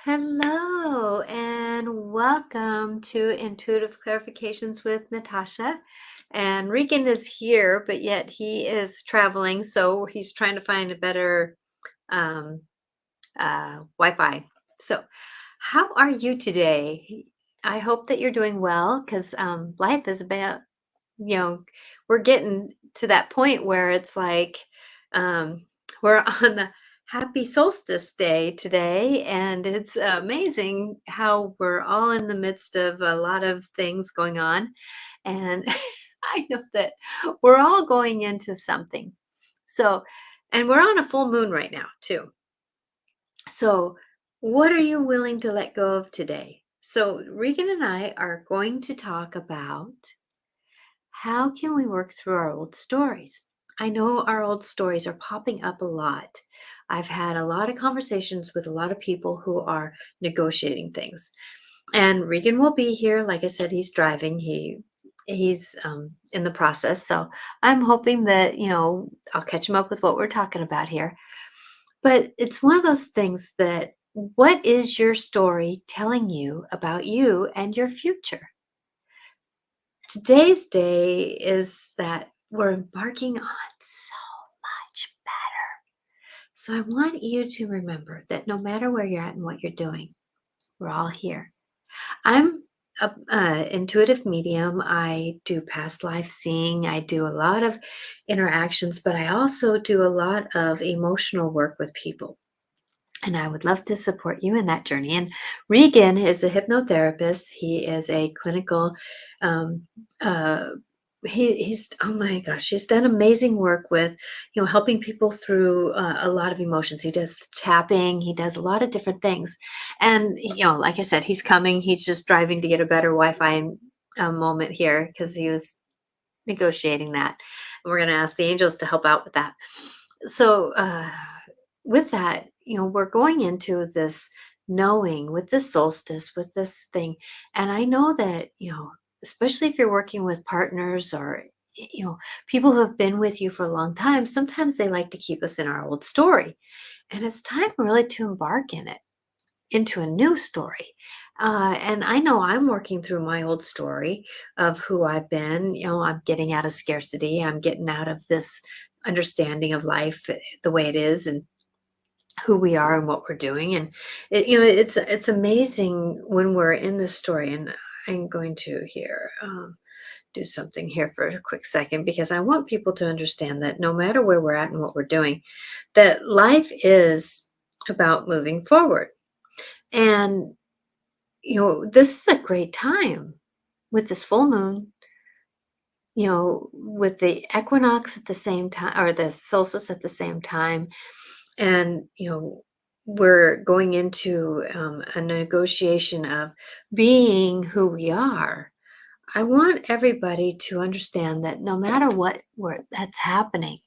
Hello and welcome to Intuitive Clarifications with Natasha. And Regan is here, but yet he is traveling, so he's trying to find a better um, Wi-Fi. So, how are you today? I hope that you're doing well because life is about, you know, we're getting to that point where it's like um, we're on the happy solstice day today, and it's amazing how we're all in the midst of a lot of things going on. And I know that we're all going into something. So, and we're on a full moon right now, too. So, what are you willing to let go of today? So, Regan and I are going to talk about how can we work through our old stories? I know our old stories are popping up a lot. I've had a lot of conversations with a lot of people who are negotiating things. And Regan will be here. Like I said, he's driving. He's in the process. So I'm hoping that, I'll catch him up with what we're talking about here. But it's one of those things that what is your story telling you about you and your future? Today's day is that we're embarking on so much better. So I want you to remember that no matter where you're at and what you're doing, we're all here. I'm a intuitive medium. I do past life seeing. I do a lot of interactions, but I also do a lot of emotional work with people. And I would love to support you in that journey. And Regan is a hypnotherapist. He is a clinical, um, uh, he's oh my gosh, he's done amazing work with helping people through a lot of emotions. He does tapping, he does a lot of different things, and like I said, he's coming. He's just driving to get a better Wi-Fi moment here because he was negotiating that, and we're going to ask the angels to help out with that. So with that, we're going into this knowing with this solstice, with this thing. And I know that, especially if you're working with partners or, people who have been with you for a long time, sometimes they like to keep us in our old story. And it's time really to embark in it into a new story. And I know I'm working through my old story of who I've been. I'm getting out of scarcity. I'm getting out of this understanding of life the way it is and who we are and what we're doing. And it's amazing when we're in this story. And I'm going to here do something here for a quick second because I want people to understand that no matter where we're at and what we're doing, that life is about moving forward. And this is a great time with this full moon, with the equinox at the same time or the solstice at the same time. And, we're going into a negotiation of being who we are. I want everybody to understand that no matter that's happening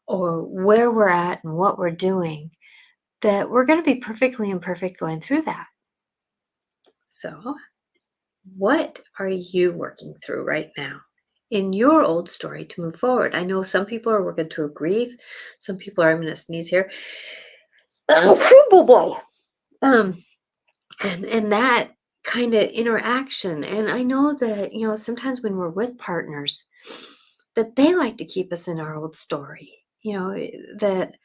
or where we're at and what we're doing, that we're going to be perfectly imperfect going through that. So, what are you working through right now in your old story to move forward? I know some people are working through grief. Some people are, I'm going to sneeze here. Oh, boy. Um, and that kind of interaction. And I know that, sometimes when we're with partners, that they like to keep us in our old story, that,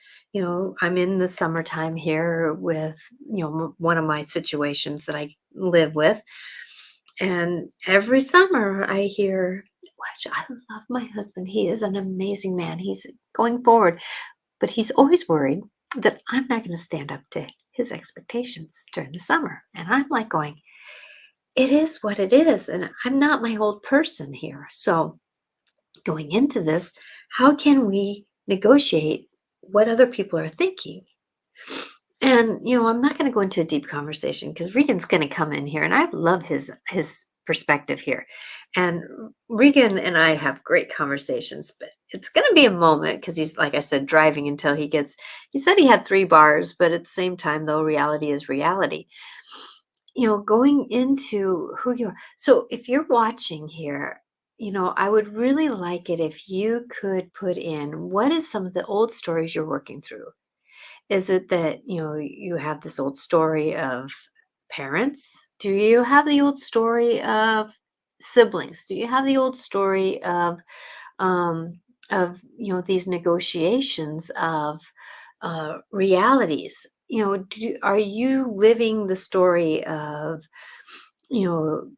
I'm in the summertime here with, one of my situations that I live with. And every summer I hear, which I love my husband. He is an amazing man. He's going forward, but he's always worried that I'm not going to stand up to his expectations during the summer. And I'm like going, it is what it is. And I'm not my old person here. So going into this, how can we negotiate what other people are thinking? And I'm not going to go into a deep conversation because Regan's going to come in here, and I love his perspective here. And Regan and I have great conversations, but it's going to be a moment because he's, like I said, driving until he gets. He said he had 3 bars, but at the same time, though, reality is reality. Going into who you are. So if you're watching here, I would really like it if you could put in what is some of the old stories you're working through. Is it that, you have this old story of parents? Do you have the old story of siblings? Do you have the old story um, these negotiations of realities? Are you living the story of you know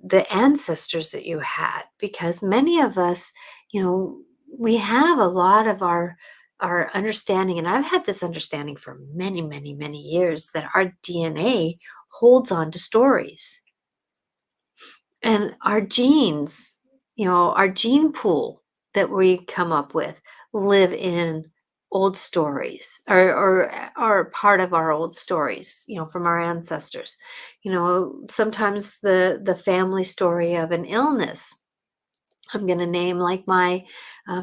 the ancestors that you had? Because many of us, you know we have a lot of our understanding, and I've had this understanding for many, many, many years, that our DNA holds on to stories, and our genes, our gene pool that we come up with, live in old stories, or are part of our old stories, from our ancestors. Sometimes the family story of an illness. I'm going to name like my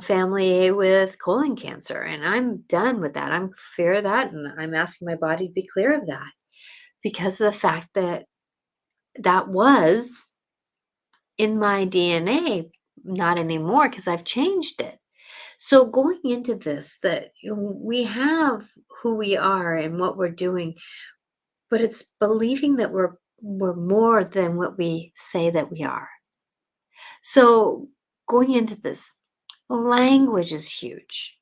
family with colon cancer, and I'm done with that. I'm clear of that, and I'm asking my body to be clear of that, because of the fact that that was in my DNA, not anymore, because I've changed it. So going into this, that we have who we are and what we're doing, but it's believing that we're more than what we say that we are. So going into this, language is huge.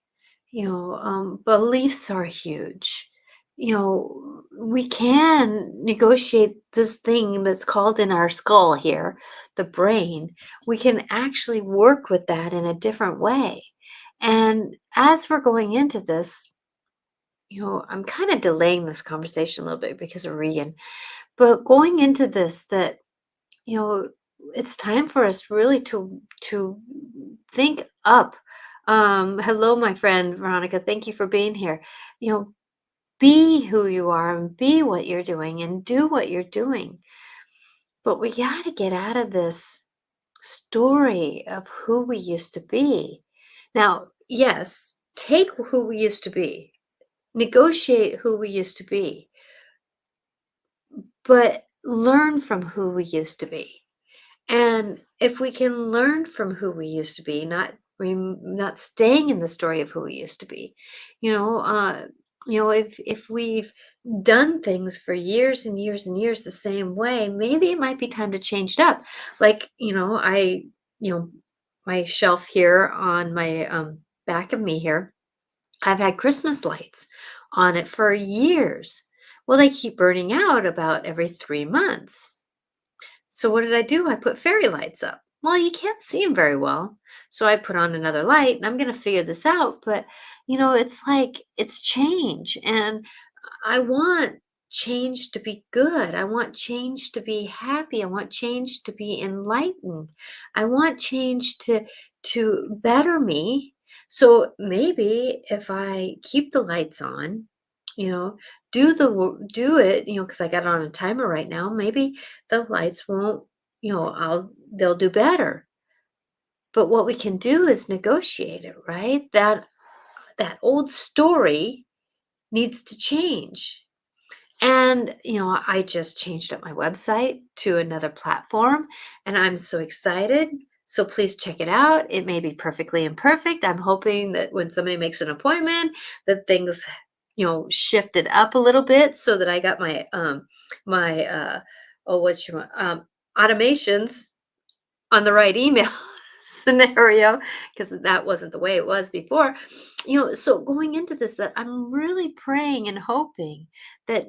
Beliefs are huge. We can negotiate this thing that's called in our skull here, the brain. We can actually work with that in a different way. And as we're going into this, I'm kind of delaying this conversation a little bit because of Regan, but going into this, that you know it's time for us really to think up. Hello, my friend Veronica, thank you for being here. Be who you are, and be what you're doing, and do what you're doing. But we got to get out of this story of who we used to be. Now, yes, take who we used to be, negotiate who we used to be, but learn from who we used to be. And if we can learn from who we used to be, not staying in the story of who we used to be, you know, uh, if we've done things for years and years and years the same way, maybe it might be time to change it up. Like, you know, my shelf here on my back of me here, I've had Christmas lights on it for years. Well, they keep burning out about every 3 months. So what did I do? I put fairy lights up. Well, you can't see them very well. So I put on another light, and I'm going to figure this out. But, it's like it's change. And I want change to be good. I want change to be happy. I want change to be enlightened. I want change to better me. So maybe if I keep the lights on, you know, do it, because I got it on a timer right now, maybe the lights won't, they'll do better. But what we can do is negotiate it, right? That old story needs to change. And, I just changed up my website to another platform, and I'm so excited. So please check it out. It may be perfectly imperfect. I'm hoping that when somebody makes an appointment, that things, shifted up a little bit, so that I got my oh, what you want, automations on the right email scenario, because that wasn't the way it was before. So going into this, that I'm really praying and hoping that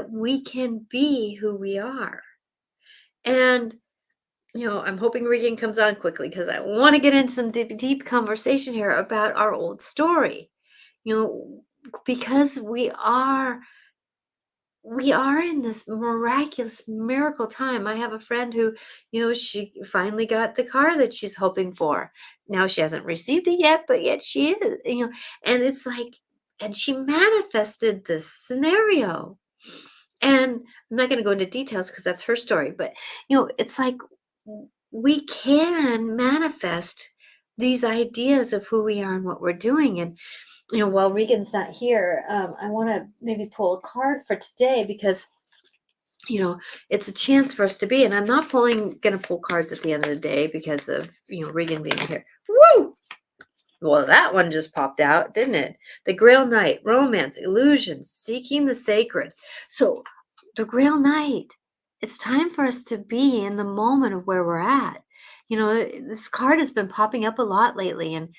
we can be who we are. And I'm hoping Regan comes on quickly, because I want to get into some deep, deep conversation here about our old story. You know, because we are in this miraculous miracle time. I have a friend who, she finally got the car that she's hoping for. Now she hasn't received it yet, but yet she is, and it's like, and she manifested this scenario. And I'm not going to go into details because that's her story, but it's like we can manifest these ideas of who we are and what we're doing. And while Regan's not here, I want to maybe pull a card for today, because it's a chance for us to be. And I'm not going to pull cards at the end of the day because of Regan being here. Woo! Well, that one just popped out, didn't it? The Grail Knight, romance, illusions, seeking the sacred. So, the Grail Knight, it's time for us to be in the moment of where we're at. This card has been popping up a lot lately, and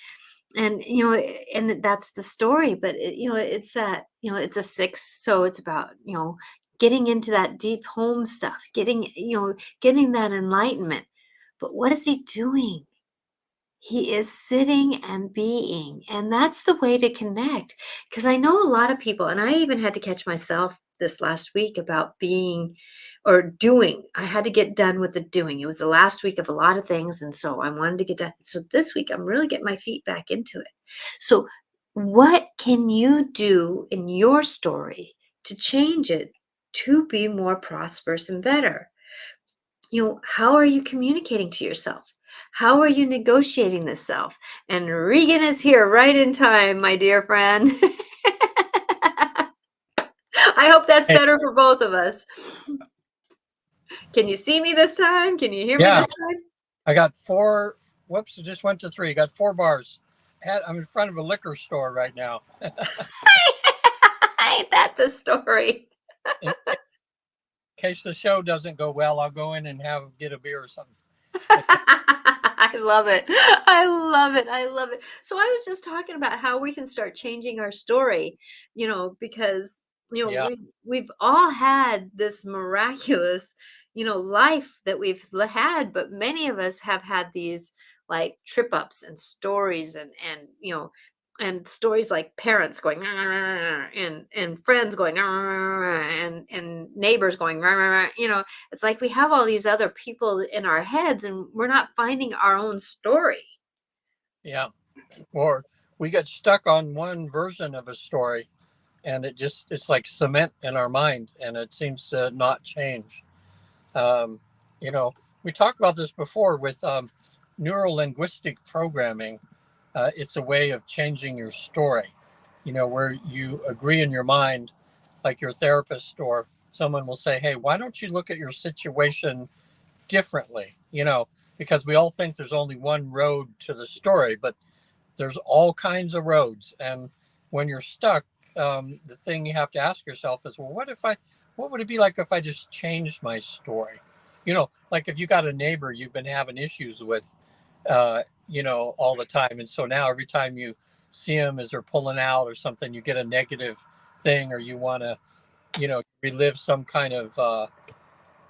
that's the story. But it's that it's a six, so it's about getting into that deep home stuff, getting that enlightenment. But what is he doing? He is sitting and being, and that's the way to connect. Because I know a lot of people, and I even had to catch myself this last week about being or doing. I had to get done with the doing. It was the last week of a lot of things, and so I wanted to get done. So this week, I'm really getting my feet back into it. So, what can you do in your story to change it to be more prosperous and better? How are you communicating to yourself? How are you negotiating this self? And Regan is here right in time, my dear friend. I hope that's Hey, better for both of us. Can you see me this time? Can you hear me yeah, this time? I got four. Whoops, it just went to three. Got 4 bars. I'm in front of a liquor store right now. Ain't that the story? In case the show doesn't go well, I'll go in and get a beer or something. I love it. I love it. I love it. So I was just talking about how we can start changing our story, because Yeah, we've all had this miraculous, life that we've had, but many of us have had these like trip ups and stories and stories like parents going and friends going and neighbors going it's like we have all these other people in our heads and we're not finding our own story. yeah. Or we get stuck on one version of a story, and it's like cement in our mind, and it seems to not change. Um, you know, we talked about this before with neuro linguistic programming. It's a way of changing your story, where you agree in your mind, like your therapist or someone will say, hey, why don't you look at your situation differently? Because we all think there's only one road to the story, but there's all kinds of roads. And when you're stuck, the thing you have to ask yourself is, well, what would it be like if I just changed my story? Like if you got a neighbor you've been having issues with, all the time. And so now every time you see them as they're pulling out or something, you get a negative thing, or you want to, relive some kind of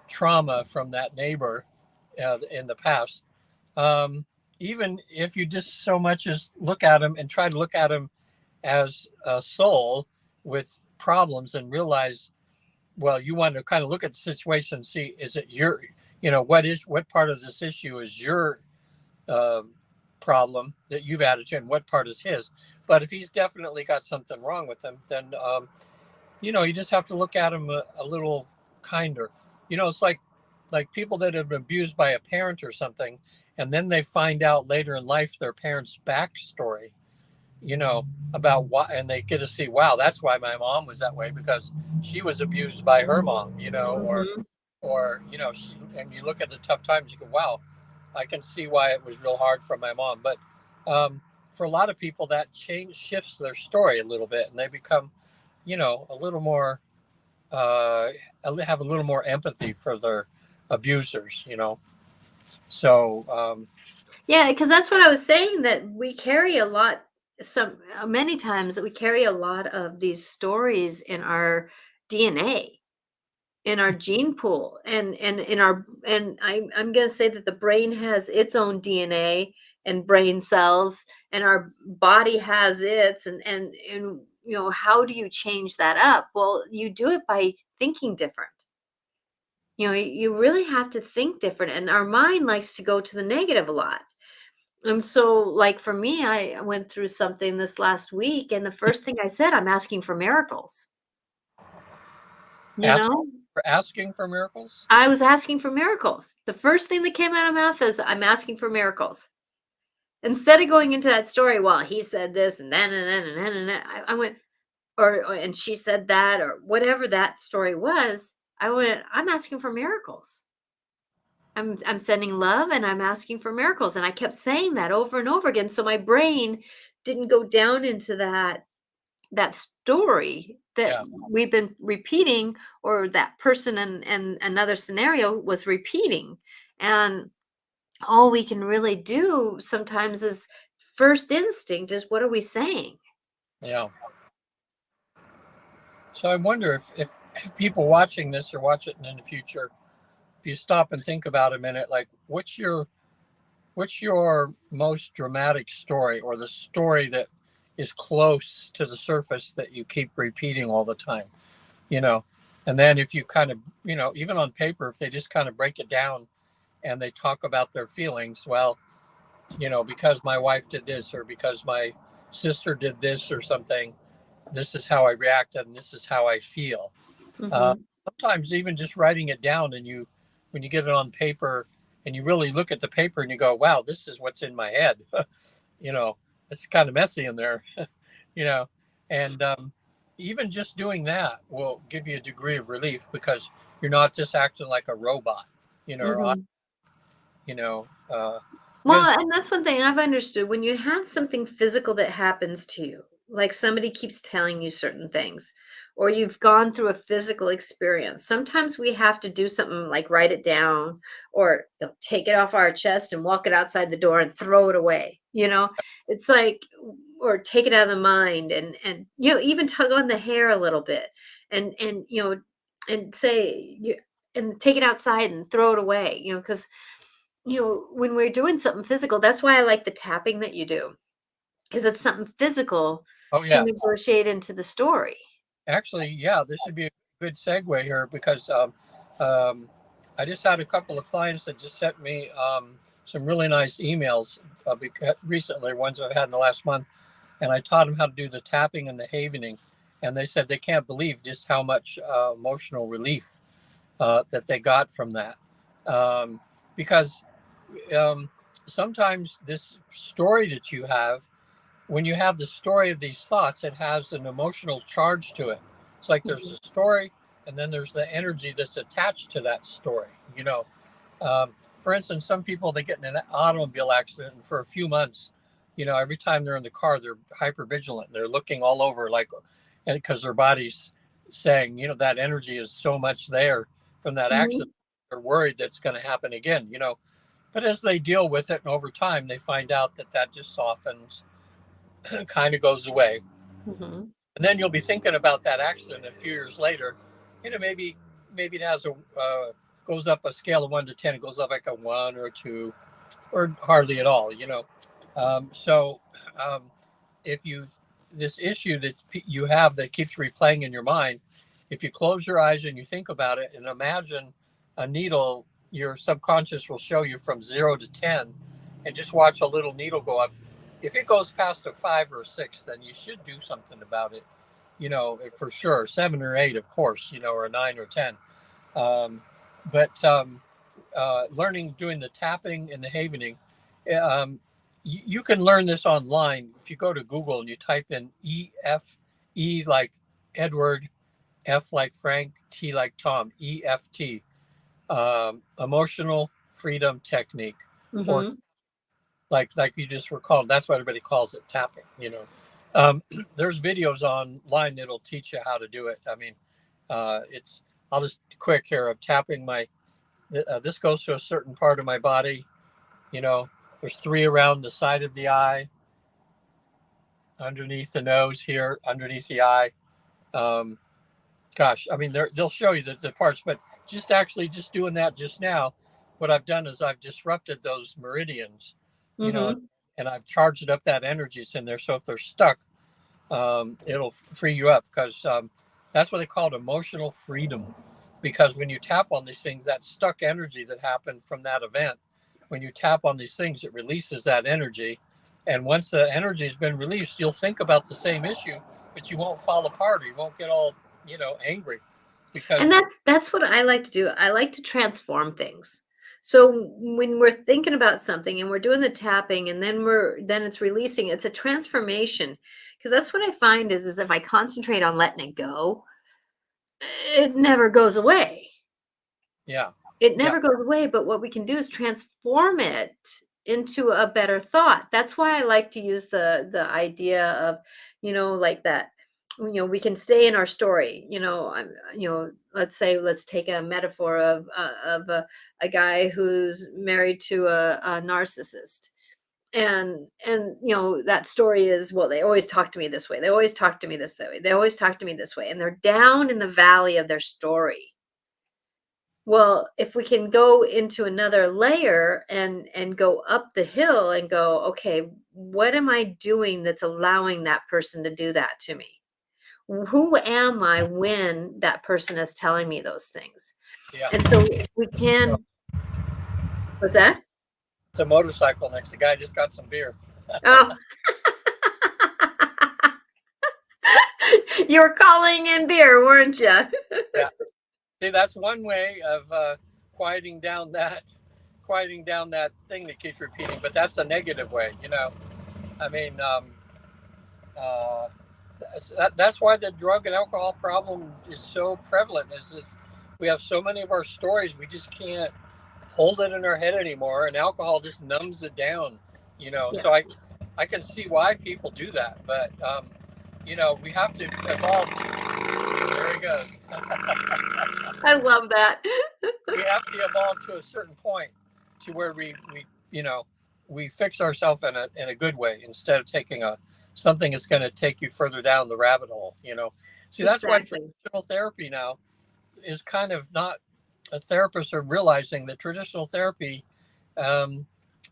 trauma from that neighbor in the past. Um, Even if you just so much as look at them and try to look at them as a soul with problems and realize, well, you want to kind of look at the situation and see, is it what part of this issue is your um, problem that you've added to, and what part is his. But if he's definitely got something wrong with him, then you just have to look at him a little kinder. It's like people that have been abused by a parent or something, and then they find out later in life their parents' backstory, about why, and they get to see, wow, that's why my mom was that way, because she was abused by her mom, Hmm. or and you look at the tough times, you go, wow, I can see why it was real hard for my mom. But for a lot of people, that change shifts their story a little bit, and they become, a little more, uh, have a little more empathy for their abusers. So Yeah, because that's what I was saying, that we carry a lot, some many times that we carry a lot of these stories in our DNA, in our gene pool, and in our, and I'm going to say that the brain has its own DNA and brain cells, and our body has its, and how do you change that up? Well, you do it by thinking different. You really have to think different, and our mind likes to go to the negative a lot. And so, like for me, I went through something this last week, and the first thing I said, I'm asking for miracles. You ask know, asking for miracles. I was asking for miracles. The first thing that came out of my mouth is, I'm asking for miracles. Instead of going into that story, well, he said this and then and then, I went, and she said that, or whatever that story was. I went, I'm asking for miracles. I'm sending love and I'm asking for miracles. And I kept saying that over and over again. So my brain didn't go down into that story that Yeah. we've been repeating, or that person and another scenario was repeating. And all we can really do sometimes is first instinct is, what are we saying? Yeah. So I wonder if people watching this or watch it in the future, if you stop and think about a minute, like what's your most dramatic story, or the story that is close to the surface that you keep repeating all the time, you know? And then if you kind of, even on paper, if they just kind of break it down and they talk about their feelings, well, because my wife did this, or because my sister did this or something, this is how I reacted and this is how I feel. Uh, Mhm. Sometimes even just writing it down, and when you get it on paper and you really look at the paper and you go, wow, this is what's in my head. you know, it's kind of messy in there, you know, and even just doing that will give you a degree of relief, because you're not just acting like a robot, or, Mhm. you know, uh, because, Well, and that's one thing I've understood. When you have something physical that happens to you, like somebody keeps telling you certain things, or you've gone through a physical experience, sometimes we have to do something like write it down, or take it off our chest and walk it outside the door and throw it away. It's like, or take it out of the mind, and even tug on the hair a little bit, and and say and take it outside and throw it away. Because when we're doing something physical, that's why I like the tapping that you do, because it's something physical oh, to yeah. negotiate into the story. Actually, yeah, this would be a good segue here, because um, I just had a couple of clients that just sent me some really nice emails recently, ones I've had in the last month, and I taught them how to do the tapping and the havening, and they said they can't believe just how much emotional relief that they got from that, because um, sometimes this story that you have, when you have the story of these thoughts, it has an emotional charge to it. It's like there's Mhm, a story, and then there's the energy that's attached to that story. For instance, some people, they get in an automobile accident, and for a few months, every time they're in the car, they're hyper vigilant. They're looking all over, like, because their body's saying, that energy is so much there from that accident. mhm, They're worried that's going to happen again. But as they deal with it, and over time, they find out that just softens, kind of goes away. mhm, And then you'll be thinking about that accident a few years later. Maybe it has goes up a scale of 1 to 10. It goes up like a 1 or 2, or hardly at all. So um, if you this issue that you have that keeps replaying in your mind, if you close your eyes and you think about it and imagine a needle, your subconscious will show you from 0 to 10, and just watch a little needle go up. If it goes past a 5 or 6, then you should do something about it. For sure. 7 or 8, of course. Or 9 or 10. Um, but learning, doing the tapping and the havening, um, you can learn this online. If you go to Google and you type in E like Edward, F like Frank, T like Tom, EFT, emotional freedom technique, or mhm, like you just recalled, that's what everybody calls it, tapping. um, there's videos online that'll teach you how to do it. I mean, it's I'll just quick here of tapping this goes to a certain part of my body. you know there's 3 around the side of the eye, underneath the nose here, underneath the eye. um, Gosh, I mean, they'll show you the parts, but just doing that just now, what I've done is I've disrupted those meridians, you know, mhm. and I've charged up that energy that's in there. So if they're stuck, it'll free you up, because that's what they call it, emotional freedom. Because when you tap on these things, that stuck energy that happened from that event, when you tap on these things, it releases that energy. And once the energy has been released, you'll think about the same issue, but you won't fall apart, or you won't get all, angry, And because that's what I like to do. I like to transform things. So when we're thinking about something and we're doing the tapping, and then it's releasing, it's a transformation. Because that's what I find is if I concentrate on letting it go, it never goes away. yeah, It Yeah. never goes away, but what we can do is transform it into a better thought. That's why I like to use the idea of, like that, we can stay in our story. Let's take a metaphor of a guy who's married to a narcissist. And that story is, well, they always talk to me this way. They always talk to me this way. They always talk to me this way. And they're down in the valley of their story. Well, if we can go into another layer and go up the hill and go, okay, what am I doing that's allowing that person to do that to me? Who am I when that person is telling me those things? Yeah. And so we So can, what's that? it's a motorcycle next. The guy just got some beer. Oh, you were calling in beer, weren't you? Yeah. See, that's one way of quieting down that thing that keeps repeating. But that's a negative way, you know. I mean, uh, that's why the drug and alcohol problem is so prevalent. Is we have so many of our stories we just can't hold it in our head anymore, and alcohol just numbs it down. You know, Yeah, so I can see why people do that, but we have to evolve. There he goes. I love that. We have to evolve to a certain point to where we fix ourselves in a good way instead of taking a something that's going to take you further down the rabbit hole. See, that's why Exactly. traditional therapy now is kind of not. Therapists are realizing that traditional therapy um,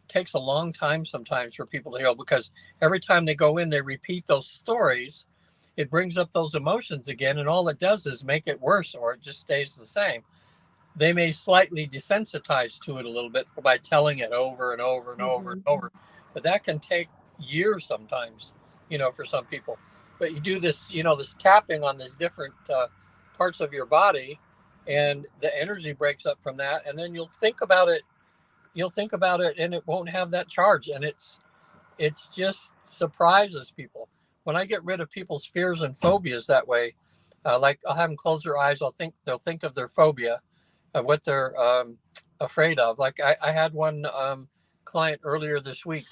takes a long time sometimes for people to heal because every time they go in, they repeat those stories. It brings up those emotions again, and all it does is make it worse, or it just stays the same. They may slightly desensitize to it a little bit by telling it over and over and over and Mhm. over, but that can take years sometimes, for some people. But you do this, this tapping on these different parts of your body, and the energy breaks up from that, and then you'll think about it. You'll think about it, and it won't have that charge, and it's just surprises people. When I get rid of people's fears and phobias that way, like I'll have them close their eyes. They'll think of their phobia, of what they're afraid of. Like I had one client earlier this week.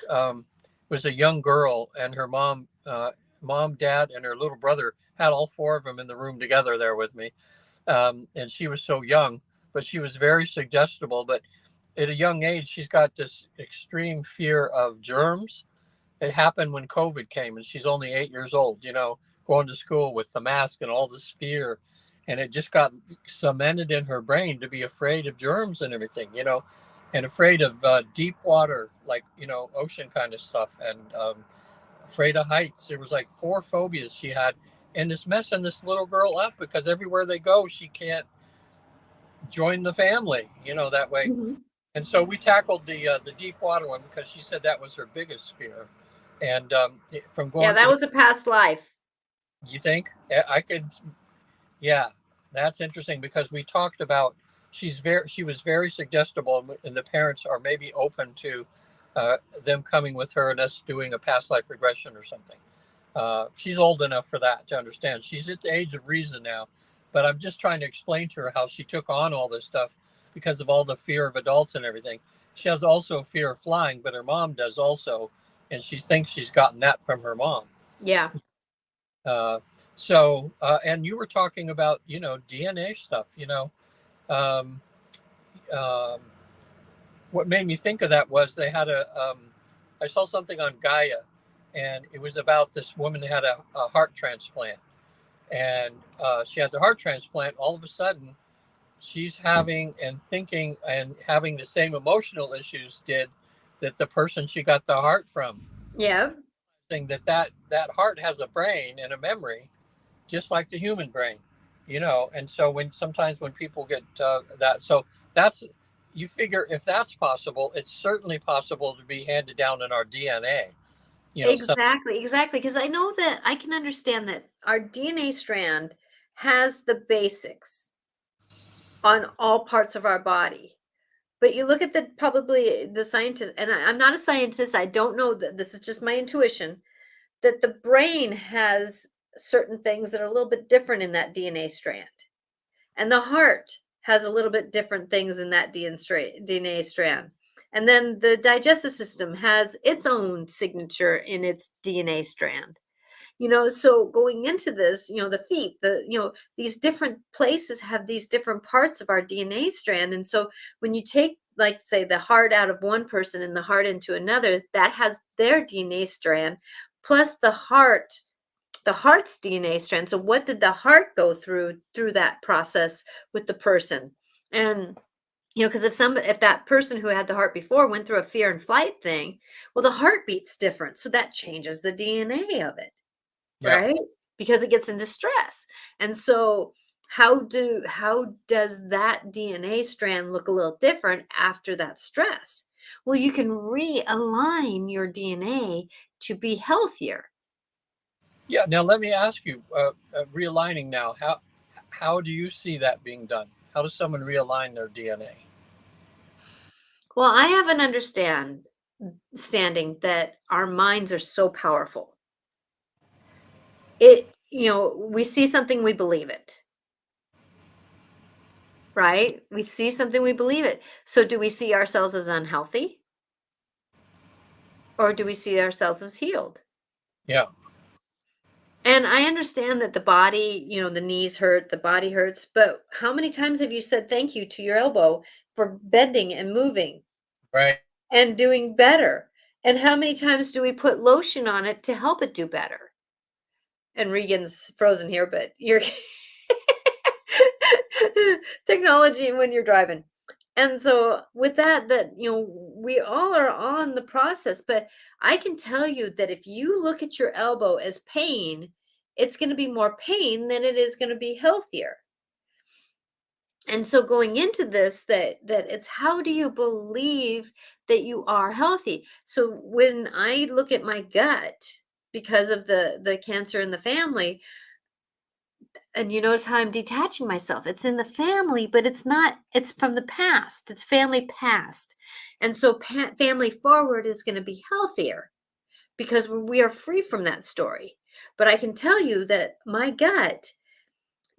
Was a young girl, and her mom, dad, and her little brother had all four of them in the room together there with me. And she was so young, but she was very suggestible. But at a young age, she's got this extreme fear of germs. It happened when COVID came, and she's only 8 years old, going to school with the mask and all this fear. And it just got cemented in her brain to be afraid of germs and everything, and afraid of deep water, like, ocean kind of stuff, and afraid of heights. There was like four phobias she had. And it's messing this little girl up because everywhere they go, she can't join the family, that way. Mhm. And so we tackled the deep water one because she said that was her biggest fear. And from Yeah, going, that was a past life. you think I could? Yeah, that's interesting because we talked about she was very suggestible, and the parents are maybe open to them coming with her and us doing a past life regression or something. She's old enough for that to understand. She's at the age of reason now, but I'm just trying to explain to her how she took on all this stuff because of all the fear of adults and everything. She has also a fear of flying, but her mom does also, and she thinks she's gotten that from her mom. Yeah. Uh, and you were talking about, DNA stuff, um, um, what made me think of that was I saw something on Gaia, and it was about this woman who had a heart transplant, and she had the heart transplant. All of a sudden, she's having and thinking and having the same emotional issues did that the person she got the heart from. Yeah. Saying that heart has a brain and a memory, just like the human brain, And so when people get so that's you figure if that's possible, it's certainly possible to be handed down in our DNA. Some Exactly, exactly. Because I know that I can understand that our DNA strand has the basics on all parts of our body. But you look at probably the scientists, and I'm not a scientist, I don't know that, this is just my intuition, that the brain has certain things that are a little bit different in that DNA strand. And the heart has a little bit different things in that DNA strand. And then the digestive system has its own signature in its DNA strand. So going into this, the feet, these different places have these different parts of our DNA strand. And so when you take, like, say, the heart out of one person and the heart into another, that has their DNA strand plus the heart's DNA strand. So what did the heart go through that process with the person? And because if that person who had the heart before went through a fear and flight thing, well, the heartbeat's different. So that changes the DNA of it, Yeah. right? Because it gets into stress. And so how does that DNA strand look a little different after that stress? Well, you can realign your DNA to be healthier. Yeah. Now let me ask you, realigning now, how do you see that being done? How does someone realign their DNA? Well, I have an understanding that our minds are so powerful. We see something, we believe it, right? We see something, we believe it. So do we see ourselves as unhealthy, or do we see ourselves as healed? Yeah. And I understand that the body, the knees hurt, the body hurts, but how many times have you said thank you to your elbow for bending and moving Right. and doing better? And how many times do we put lotion on it to help it do better? And Regan's frozen here, but you're technology when you're driving. And so with that, we all are on the process, but I can tell you that if you look at your elbow as pain, it's going to be more pain than it is going to be healthier. And so going into this, that it's, how do you believe that you are healthy? So when I look at my gut, because of the cancer in the family, and you notice how I'm detaching myself. It's in the family, but it's not, it's from the past. It's family past. And so family forward is going to be healthier because we are free from that story. But I can tell you that my gut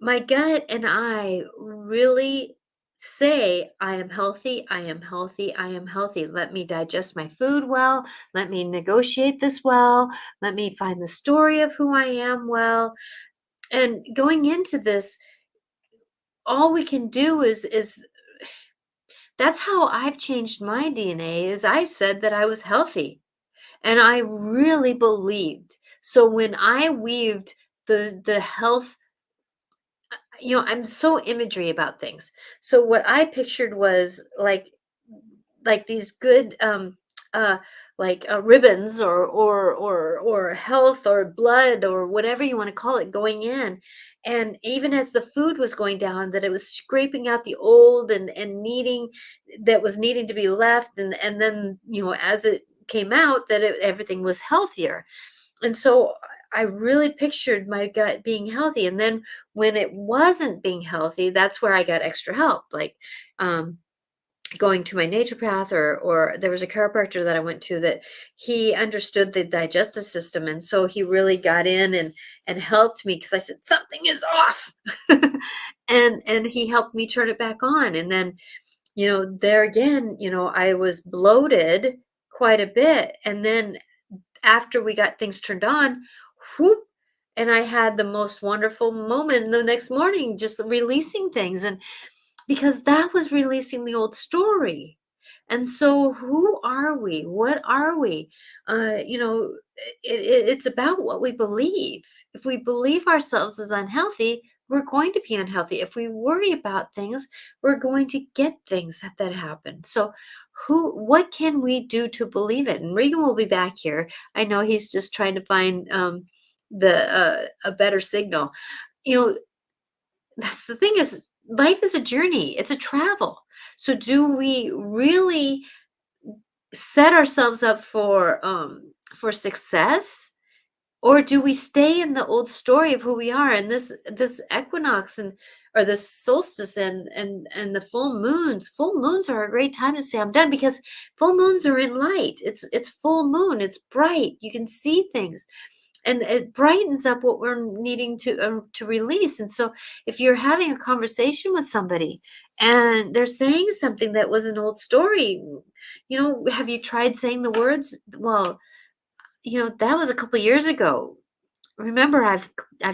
and I really say, I am healthy, I am healthy, I am healthy. Let me digest my food well. Let me negotiate this well. Let me find the story of who I am well. And going into this, all we can do is that's how I've changed my DNA. Is I said that I was healthy, and I really believed. So when I weaved the health, I'm so imagery about things. So what I pictured was like these good uh ribbons or health or blood or whatever you want to call it going in. And even as the food was going down, that it was scraping out the old and needing, that was needing to be left, and then as it came out, that everything was healthier. And so I really pictured my gut being healthy. And then when it wasn't being healthy, that's where I got extra help, like um going to my naturopath, or there was a chiropractor that I went to that he understood the digestive system, and so he really got in and helped me, because I said something is off. And he helped me turn it back on. And then there again, I was bloated quite a bit, and then after we got things turned on, whoop, and I had the most wonderful moment the next morning, just releasing things. And because that was releasing the old story. And so who are we? What are we? It's about what we believe. If we believe ourselves as unhealthy, we're going to be unhealthy. If we worry about things, we're going to get things that happen. So what can we do to believe it? And Regan will be back here. I know he's just trying to find the a better signal. You know, that's the thing, is life is a journey. It's a travel. So do we really set ourselves up for success, or do we stay in the old story of who we are? And this equinox, and or this solstice, and the full moons are a great time to say I'm done, because full moons are in light. It's full moon, it's bright, you can see things. and it brightens up what we're needing to release. And so if you're having a conversation with somebody and they're saying something that was an old story, have you tried saying the words, well, that was a couple years ago. Remember, I've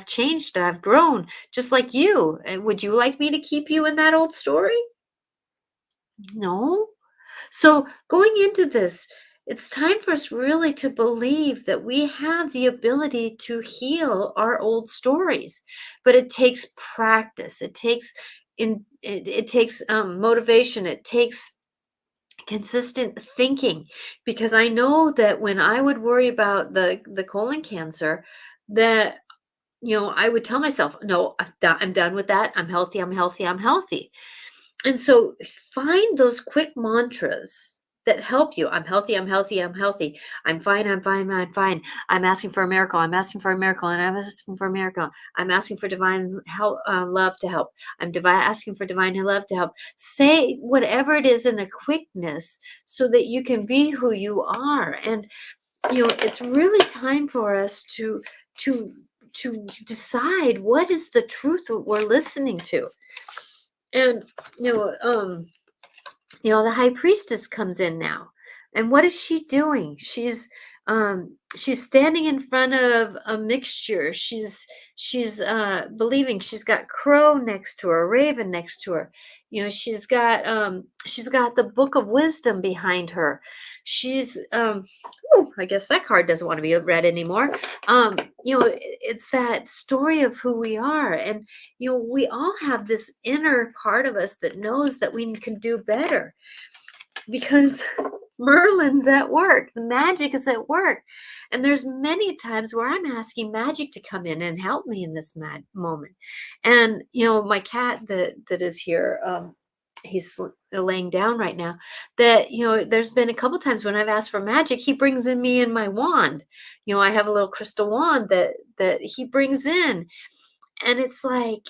changed and I've grown just like you. And would you like me to keep you in that old story? No. So, going into this, it's time for us really to believe that we have the ability to heal our old stories, but it takes practice. It takes motivation. It takes consistent thinking, because I know that when I would worry about the colon cancer, that I would tell myself, no, I'm done with that. I'm healthy. I'm healthy. I'm healthy. And so find those quick mantras that help you. I'm healthy, I'm healthy, I'm healthy. I'm fine, I'm fine, I'm fine. I'm asking for a miracle. I'm asking for a miracle, and I'm asking for a miracle. I'm asking for divine help, love to help. Asking for divine love to help. Say whatever it is in a quickness so that you can be who you are. And it's really time for us to to decide what is the truth that we're listening to. And you know, um, the high priestess comes in now. And what is she doing? She's standing in front of a mixture. She's believing. She's got crow next to her, raven next to her. She's got the book of wisdom behind her. I guess that card doesn't want to be read anymore. It's that story of who we are. And we all have this inner part of us that knows that we can do better, because Merlin's at work. The magic is at work. And there's many times where I'm asking magic to come in and help me in this mad moment. And my cat that is here, he's laying down right now. That there's been a couple times when I've asked for magic, he brings in me in my wand. I have a little crystal wand that he brings in, and it's like,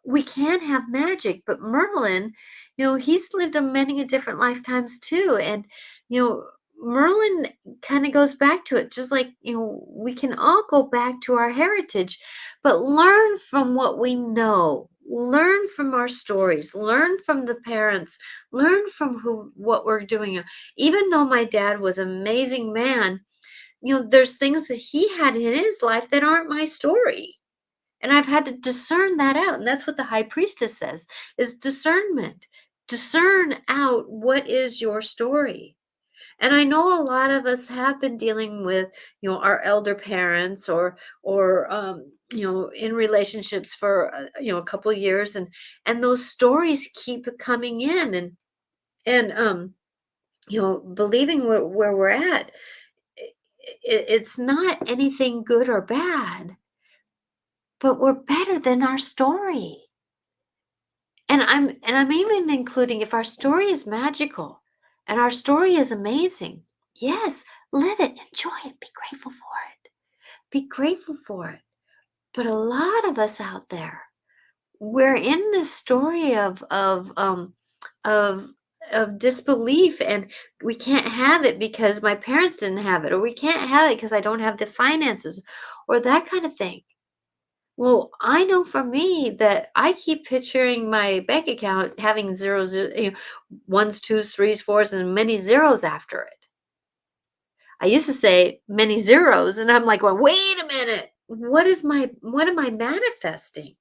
we can have magic, but Merlin, he's lived a many a different lifetimes too. And, you know, Merlin kind of goes back to it, just like, we can all go back to our heritage, but learn from what we know, learn from our stories, learn from the parents, learn from what we're doing. Even though my dad was an amazing man, there's things that he had in his life that aren't my story. And I've had to discern that out. And that's what the high priestess says, is discernment. Discern out what is your story. And I know a lot of us have been dealing with, our elder parents, or in relationships for a couple of years, and those stories keep coming in, and believing where we're at. It's not anything good or bad, but we're better than our story. And I'm even including, if our story is magical and our story is amazing, yes, live it, enjoy it, be grateful for it. Be grateful for it. But a lot of us out there, we're in this story of of disbelief, and we can't have it because my parents didn't have it, or we can't have it because I don't have the finances, or that kind of thing. Well, I know for me that I keep picturing my bank account having zeros, ones, twos, threes, fours, and many zeros after it. I used to say many zeros, and I'm like, well, wait a minute. What am I manifesting?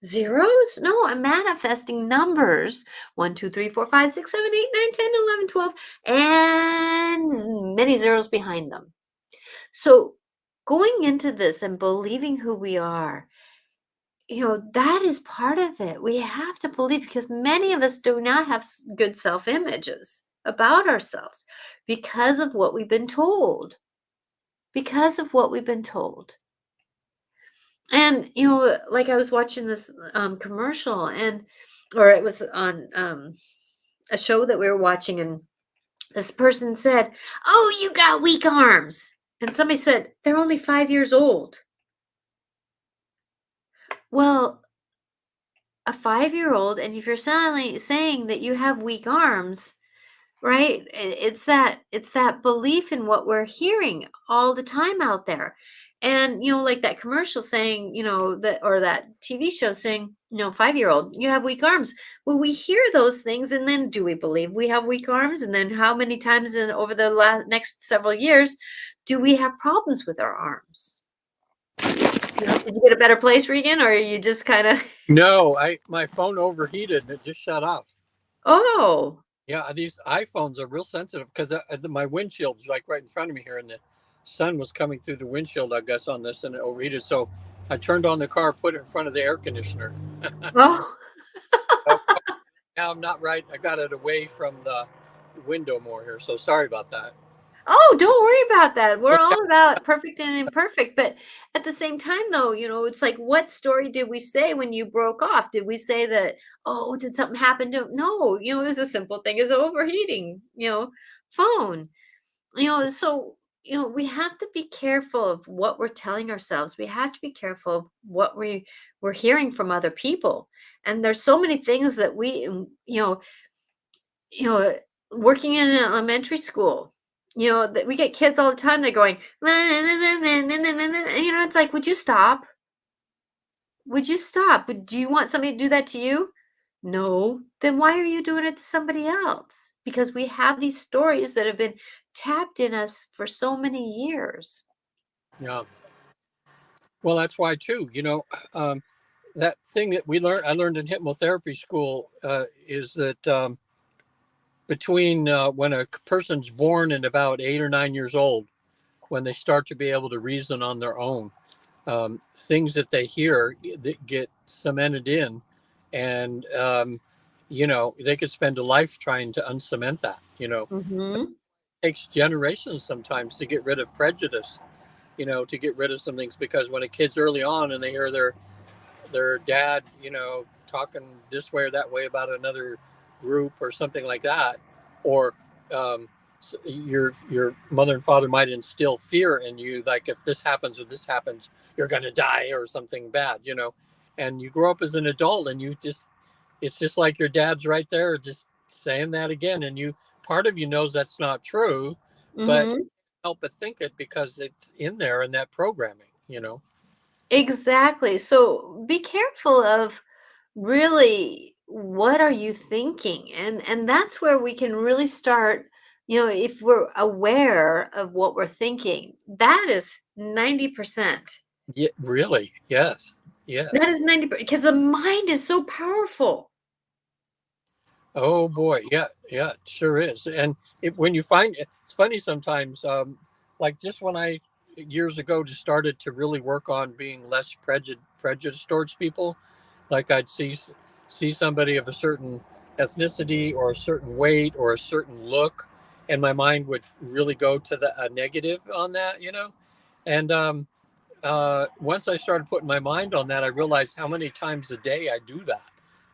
Zeros? No, I'm manifesting numbers. 1, 2, 3, 4, 5, 6, 7, 8, 9, 10, 11, 12, and many zeros behind them. So going into this and believing who we are, that is part of it. We have to believe, because many of us do not have good self images about ourselves because of what we've been told. Because of what we've been told. And, like I was watching this commercial, or it was on a show that we were watching, and this person said, "Oh, you got weak arms." And somebody said, "They're only 5 years old." Well, a 5-year-old, and if you're saying that you have weak arms, right? It's that belief in what we're hearing all the time out there. And like that commercial saying, that, or that TV show saying, 5-year-old, you have weak arms. Well, we hear those things, and then do we believe we have weak arms? And then how many times over the next several years do we have problems with our arms? Did you get a better place, Regan, or are you just kind of No, my phone overheated and it just shut off. oh, Yeah, these iPhones are real sensitive because my windshield's like right in front of me here, and the sun was coming through the windshield, I guess, on this, and it overheated. So I turned on the car, put it in front of the air conditioner. oh. So now I'm not right. I got it away from the window more here. So sorry about that. Oh, don't worry about that. We're all about perfect and imperfect. But at the same time, though, it's like, what story did we say when you broke off? Did we say that, oh, did something happen to, no, it was a simple thing as overheating, phone, so, we have to be careful of what we're telling ourselves. We have to be careful of what we're hearing from other people. And there's so many things that you know, working in an elementary school, that we get kids all the time. They're going, "Na, na, na, na, na, na, na, na," and, it's like, would you stop? Would you stop? Do you want somebody to do that to you? No. Then why are you doing it to somebody else? Because we have these stories that have been tapped in us for so many years. Yeah. Well, that's why too. That thing that I learned in hypnotherapy school, is that between when a person's born and about 8 or 9 years old, when they start to be able to reason on their own, things that they hear that get cemented in, and they could spend a life trying to uncement that. Mhm. It takes generations sometimes to get rid of prejudice. To get rid of some things, because when a kid's early on and they hear their dad, talking this way or that way about another group or something like that, or um, your mother and father might instill fear in you, like if this happens or this happens, you're gonna die or something bad, and you grow up as an adult and it's just like your dad's right there, just saying that again, and part of you knows that's not true, but Mhm. help but think it because it's in there in that programming. Exactly. So be careful of really what are you thinking? And that's where we can really start, if we're aware of what we're thinking. That is 90%. Yeah, really, yes, That yes. is 90 because the mind is so powerful. Oh boy, yeah, yeah, it sure is. And when you find it's funny sometimes, like just when I years ago just started to really work on being less prejudiced towards people, like I'd see somebody of a certain ethnicity or a certain weight or a certain look, and my mind would really go to a negative on that. And once I started putting my mind on that, I realized how many times a day I do that,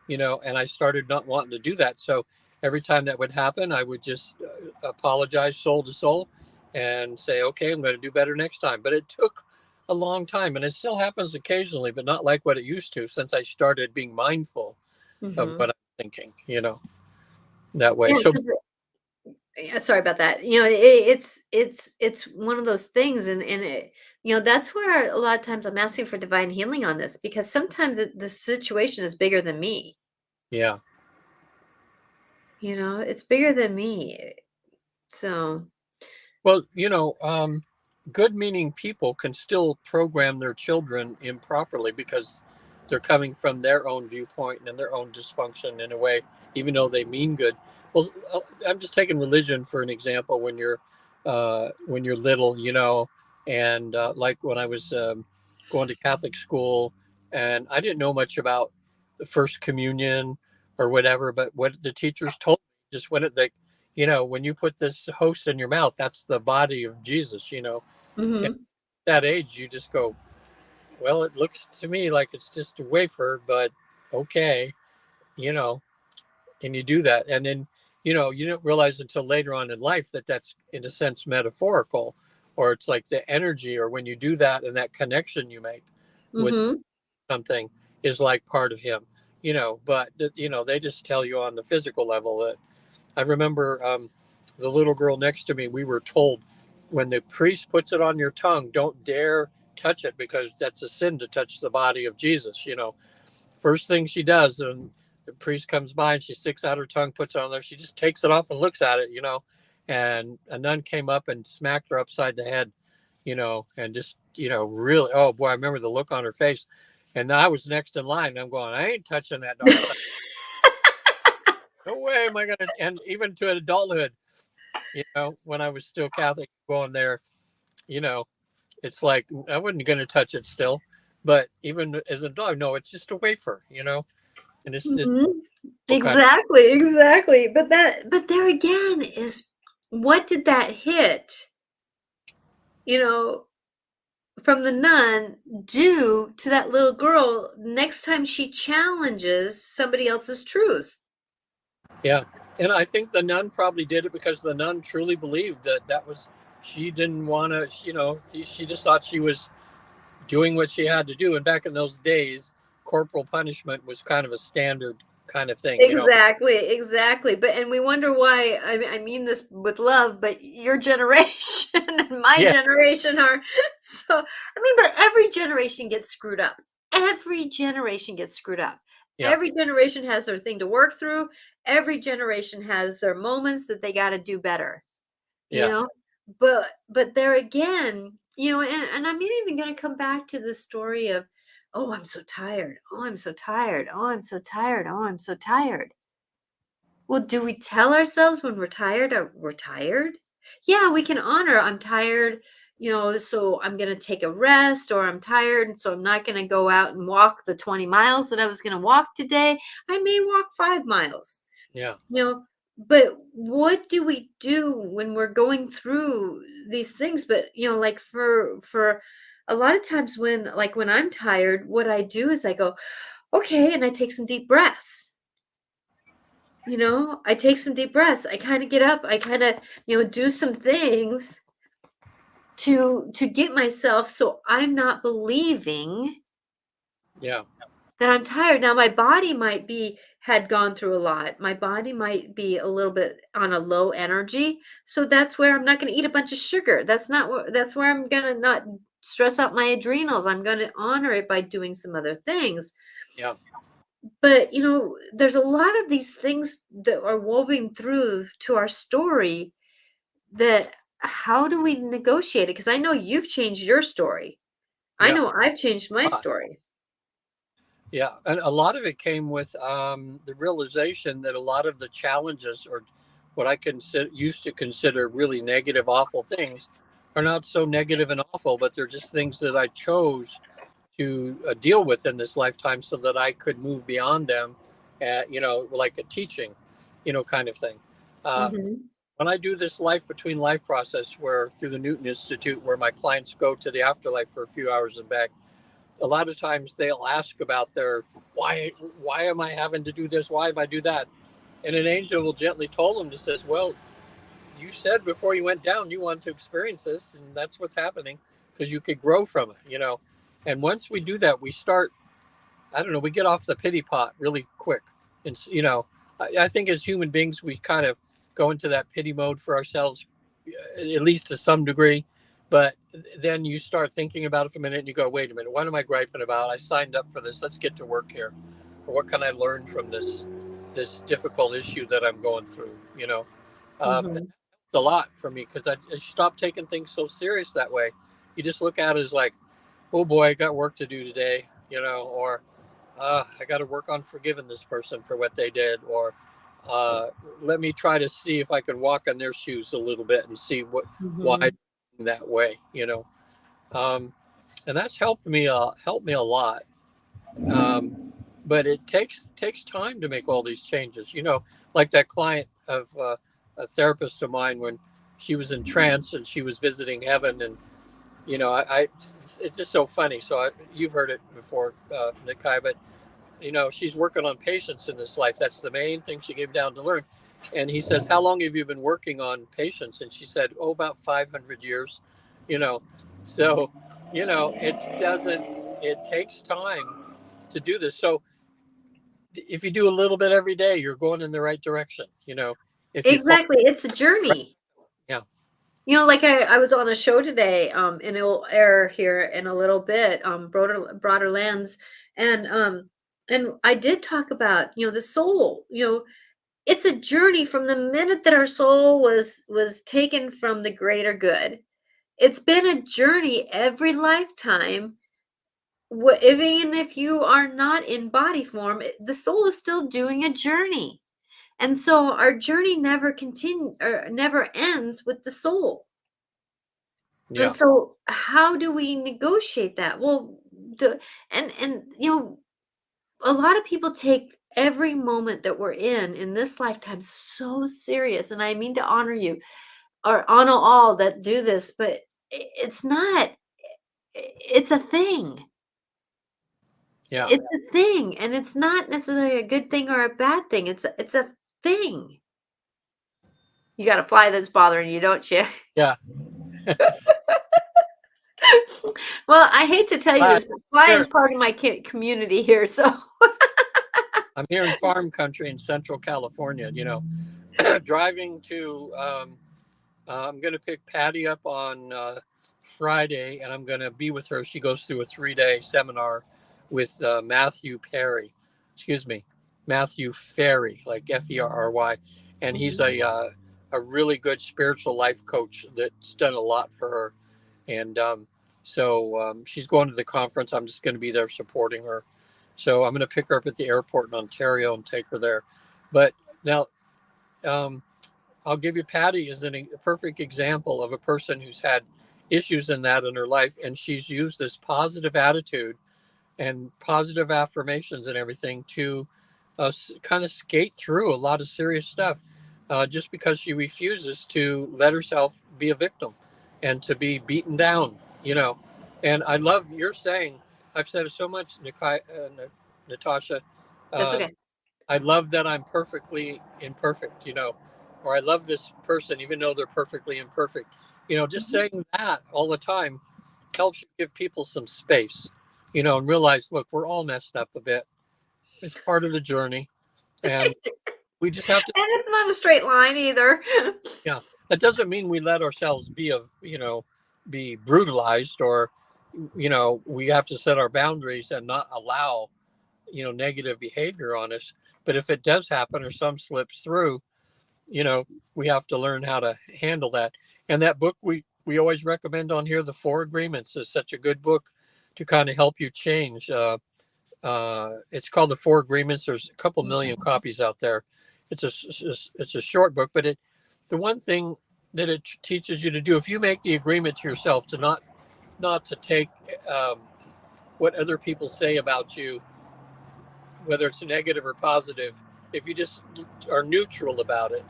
and I started not wanting to do that. So every time that would happen, I would just apologize soul to soul and say, okay, I'm going to do better next time. But it took a long time, and it still happens occasionally, but not like what it used to since I started being mindful of Hmm. what I'm thinking, that way. Yeah, So, 'cause yeah, sorry about that. It's one of those things, and that's where a lot of times I'm asking for divine healing on this, because sometimes the situation is bigger than me. yeah. It's bigger than me. So, Well, good meaning people can still program their children improperly because they're coming from their own viewpoint and their own dysfunction in a way, even though they mean good. Well, I'm just taking religion for an example. When you're little, and like when I was going to Catholic school, and I didn't know much about the First Communion or whatever, but what the teachers told me, just when when you put this host in your mouth, that's the body of Jesus. At mhm. that age, you just go, well, it looks to me like it's just a wafer, but okay, you know, and you do that. And then, you don't realize until later on in life that that's in a sense metaphorical, or it's like the energy, or when you do that and that connection you make with Mhm. something is like part of him, but, they just tell you on the physical level that I remember the little girl next to me, we were told when the priest puts it on your tongue, don't dare touch it because that's a sin to touch the body of Jesus. First thing she does, and the priest comes by and she sticks out her tongue, puts it on there. She just takes it off and looks at it. And a nun came up and smacked her upside the head, and just, really, oh boy, I remember the look on her face. And I was next in line. And I'm going, I ain't touching that darn thing. No way am I going to, and even to adulthood, when I was still Catholic going there, you know, it's like, I wasn't going to touch it still. But even as an adult, no, it's just a wafer. And it's Mhm. okay. Exactly, exactly. But there again is, what did that hit, you know, from the nun do to that little girl next time she challenges somebody else's truth? Yeah. And I think the nun probably did it because the nun truly believed that was, she didn't want to, she just thought she was doing what she had to do. And back in those days, corporal punishment was kind of a standard kind of thing. Exactly, exactly. But and we wonder why. I mean this with love, but your generation and my Yeah. generation are so. I mean, but every generation gets screwed up. Every generation gets screwed up. Yeah. Every generation has their thing to work through. Every generation has their moments that they got to do better. You Yeah. know, but there again, and I'm even going to come back to the story of, oh, I'm so tired. Oh, I'm so tired. Oh, I'm so tired. Oh, I'm so tired. Well, do we tell ourselves when we're tired, we're tired? Yeah, we can honor, I'm tired, so I'm going to take a rest, or I'm tired, and so I'm not going to go out and walk the 20 miles that I was going to walk today. I may walk 5 miles, Yeah. you know, but what do we do when we're going through these things? But, like for a lot of times when I'm tired, what I do is I go, okay, and I take some deep breaths. I take some deep breaths. I kind of get up. I kind of, do some things to get myself so I'm not believing Yeah. that I'm tired. Now my body might be had gone through a lot. My body might be a little bit on a low energy. So that's where I'm not going to eat a bunch of sugar. That's where I'm going to not stress out my adrenals. I'm going to honor it by doing some other things. Yeah. But, there's a lot of these things that are woven through to our story, that how do we negotiate it? Because I know you've changed your story. I Yeah. know I've changed my Ah, story. yeah. And a lot of it came with the realization that a lot of the challenges, or what I used to consider really negative, awful things, are not so negative and awful, but they're just things that I chose to deal with in this lifetime so that I could move beyond them, like a teaching, kind of thing. Uh, Mhm. when I do this life between life process, where through the Newton Institute, where my clients go to the afterlife for a few hours and back, a lot of times they'll ask about their why am I having to do this? Why am I do that? And an angel will gently tell them, to says, well, you said before you went down you want to experience this, and that's what's happening because you could grow from it. And once we do that, we start, I don't know, we get off the pity pot really quick. And, I think as human beings, we kind of go into that pity mode for ourselves, at least to some degree. But then you start thinking about it for a minute and you go, wait a minute, what am I griping about? I signed up for this. Let's get to work here. Or what can I learn from this difficult issue that I'm going through? And Mhm. that's a lot for me because I stopped taking things so serious that way. You just look at it as like, oh boy, I got work to do today, or I got to work on forgiving this person for what they did, or uh, let me try to see if I can walk in their shoes a little bit and see why Mhm. that way. Um, and that's helped me a lot. But it takes time to make all these changes. Like that client of a therapist of mine, when she was in trance and she was visiting heaven, and it's just so funny. So you've heard it before, Nikai, but she's working on patience in this life. That's the main thing she came down to learn. And he says, how long have you been working on patience? And she said, oh, about 500 years. You know, so it takes time to do this. So if you do a little bit every day, you're going in the right direction. if you fall. Exactly. It's a journey. Yeah. You know, like I was on a show today, and it'll air here in a little bit, broader lens, and I did talk about, the soul. It's a journey from the minute that our soul was taken from the greater good. It's been a journey every lifetime. Even if you are not in body form, the soul is still doing a journey. And so our journey never ends with the soul. And Yeah. so how do we negotiate that? Well, do, and a lot of people take every moment that we're in this lifetime so serious, and I mean to honor you or honor all that do this, but it's not. It's a thing. Yeah. It's a thing, and it's not necessarily a good thing or a bad thing. It's a thing. You got a fly that's bothering you, don't you? Yeah. Well, I hate to tell you But this, but fly here, is part of my community here, so I'm here in farm country in Central California. Driving to. I'm going to pick Patty up on Friday, and I'm going to be with her. She goes through a 3-day seminar with Matthew Perry. Excuse me, Matthew Ferry, like Ferry, and he's Mhm. a really good spiritual life coach that's done a lot for her. And she's going to the conference. I'm just going to be there supporting her. So I'm going to pick her up at the airport in Ontario and take her there. But now, um, I'll give you Patty as a perfect example of a person who's had issues in her life, and she's used this positive attitude and positive affirmations and everything to kind of skate through a lot of serious stuff, just because she refuses to let herself be a victim and to be beaten down, And I love you're saying, I've said it so much, Natasha. That's Uh, okay. I love that I'm perfectly imperfect, or I love this person even though they're perfectly imperfect. Just Mhm. saying that all the time helps you give people some space, and realize, look, we're all messed up a bit. It's part of the journey. And we just have to, And it's not a straight line either. yeah, that doesn't mean we let ourselves be brutalized or, we have to set our boundaries and not allow, negative behavior on us. But if it does happen or some slips through, you know we have to learn how to handle that. And that book we always recommend on here, the Four Agreements, is such a good book to kind of help you change. It's called the Four Agreements. There's a couple million copies out there. It's a short book, but the one thing that it teaches you to do, if you make the agreement to yourself to not to take um, what other people say about you, whether it's negative or positive, if you just are neutral about it,